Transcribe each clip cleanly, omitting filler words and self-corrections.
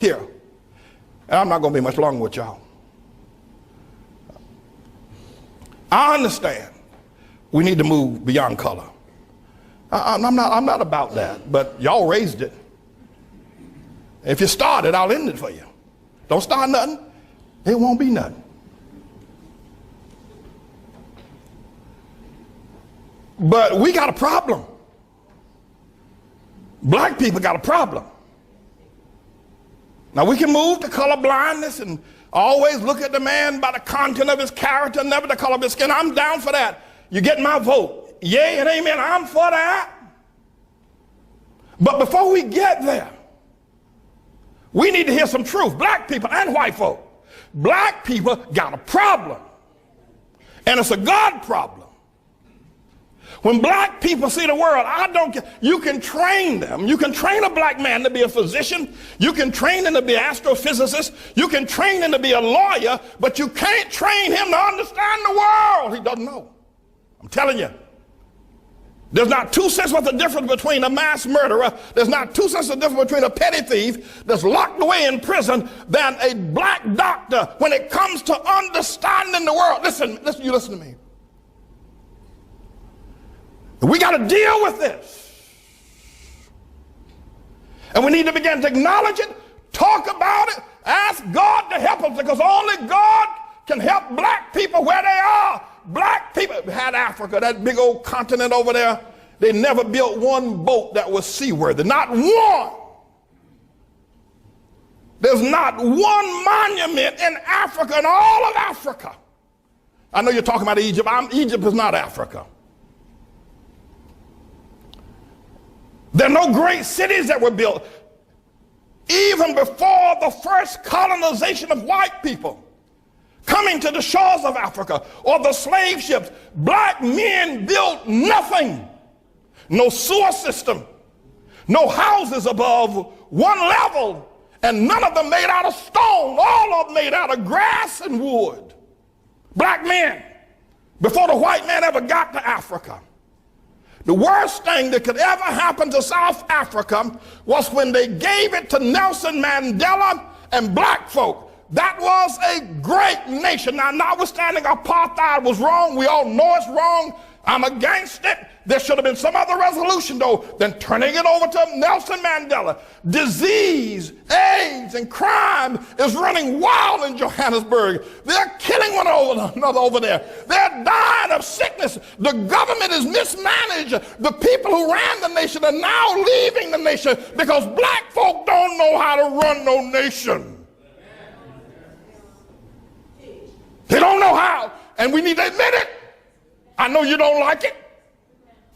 here. And I'm not going to be much longer with y'all. I understand we need to move beyond color. I'm not about that, but y'all raised it. If you start it, I'll end it for you. Don't start nothing, it won't be nothing. But we got a problem. Black people got a problem. Now we can move to color blindness and always look at the man by the content of his character, never the color of his skin. I'm down for that. You get my vote. Yay and amen. I'm for that. But before we get there, we need to hear some truth. Black people and white folk. Black people got a problem. And it's a God problem. When black people see the world, I don't care. You can train them. You can train a black man to be a physician. You can train him to be an astrophysicist. You can train him to be a lawyer, but you can't train him to understand the world. He doesn't know. I'm telling you. There's not 2 cents worth of difference between a mass murderer. There's not 2 cents of difference between a petty thief that's locked away in prison than a black doctor when it comes to understanding the world. Listen, you listen to me. We got to deal with this. And we need to begin to acknowledge it, talk about it, ask God to help us, because only God can help black people where they are. Black people had Africa, that big old continent over there. They never built one boat that was seaworthy. Not one. There's not one monument in Africa, in all of Africa. I know you're talking about Egypt. Egypt is not Africa. There are no great cities that were built. Even before the first colonization of white people coming to the shores of Africa or the slave ships, black men built nothing. No sewer system, no houses above one level, and none of them made out of stone. All of them made out of grass and wood. Black men, before the white man ever got to Africa. The worst thing that could ever happen to South Africa was when they gave it to Nelson Mandela and black folk. That was a great nation. Now, notwithstanding apartheid was wrong, we all know it's wrong. I'm against it. There should have been some other resolution, though, than turning it over to Nelson Mandela. Disease, AIDS, and crime is running wild in Johannesburg. They're killing one another over there. They're dying of sickness. The government is mismanaged. The people who ran the nation are now leaving the nation because black folk don't know how to run no nation. They don't know how, and we need to admit it. I know you don't like it,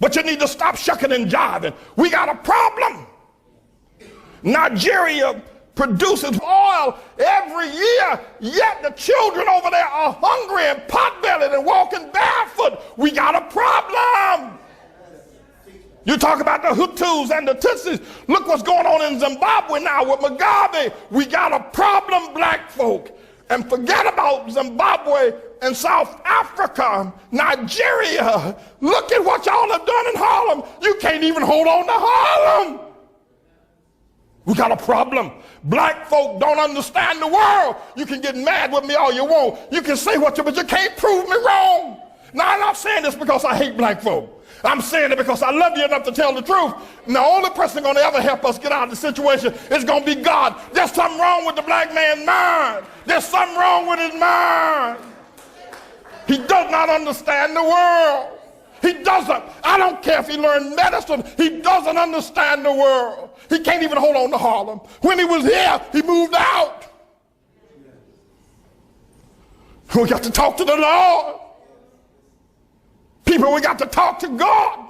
but you need to stop shucking and jiving. We got a problem. Nigeria produces oil every year, yet the children over there are hungry and pot-bellied and walking barefoot. We got a problem. You talk about the Hutus and the Tutsis. Look what's going on in Zimbabwe now with Mugabe. We got a problem, black folk. And forget about Zimbabwe and South Africa, Nigeria. Look at what y'all have done in Harlem. You can't even hold on to Harlem. We got a problem. Black folk don't understand the world. You can get mad with me all you want. You can say what you, but you can't prove me wrong. Now, I'm not saying this because I hate black folk. I'm saying it because I love you enough to tell the truth. And the only person going to ever help us get out of the situation is going to be God. There's something wrong with the black man's mind. There's something wrong with his mind. He does not understand the world. He doesn't. I don't care if he learned medicine. He doesn't understand the world. He can't even hold on to Harlem. When he was here, he moved out. We got to talk to the Lord. People, we got to talk to God.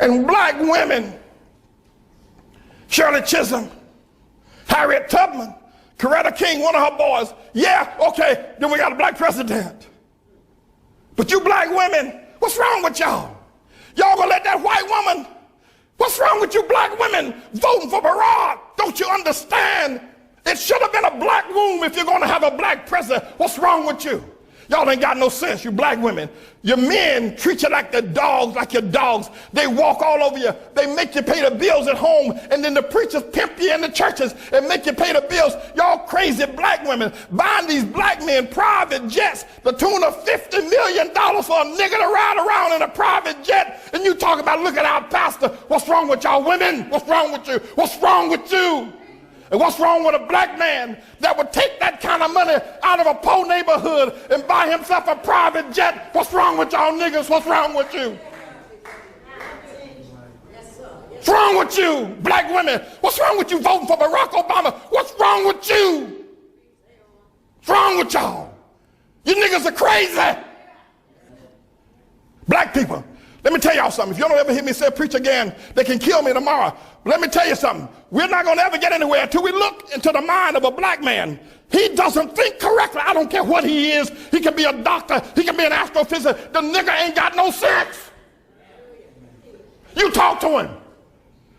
And black women, Shirley Chisholm, Harriet Tubman, Coretta King, one of her boys. Yeah, okay, then we got a black president. But you black women, what's wrong with y'all? Y'all gonna let that white woman, what's wrong with you black women voting for Barack? Don't you understand? It should have been a black room if you're going to have a black president. What's wrong with you? Y'all ain't got no sense, you black women. Your men treat you like your dogs. They walk all over you. They make you pay the bills at home, and then the preachers pimp you in the churches and make you pay the bills. Y'all crazy black women buying these black men private jets, the tune of $50 million for a nigga to ride around in a private jet. And you talk about, look at our pastor. What's wrong with y'all women? What's wrong with you? What's wrong with you? And what's wrong with a black man that would take that kind of money out of a poor neighborhood and buy himself a private jet? What's wrong with y'all niggas? What's wrong with you? What's wrong with you, black women? What's wrong with you voting for Barack Obama? What's wrong with you? What's wrong with y'all? You niggas are crazy. Black people, let me tell y'all something. If you don't ever hear me say preach again, they can kill me tomorrow. But let me tell you something. We're not going to ever get anywhere until we look into the mind of a black man. He doesn't think correctly. I don't care what he is. He can be a doctor. He can be an astrophysicist. The nigga ain't got no sense. You talk to him.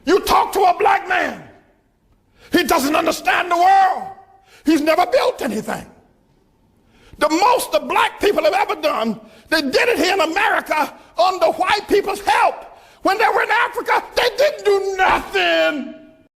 You talk to a black man. He doesn't understand the world. He's never built anything. The most the black people have ever done, they did it here in America under white people's help. When they were in Africa, they didn't do nothing.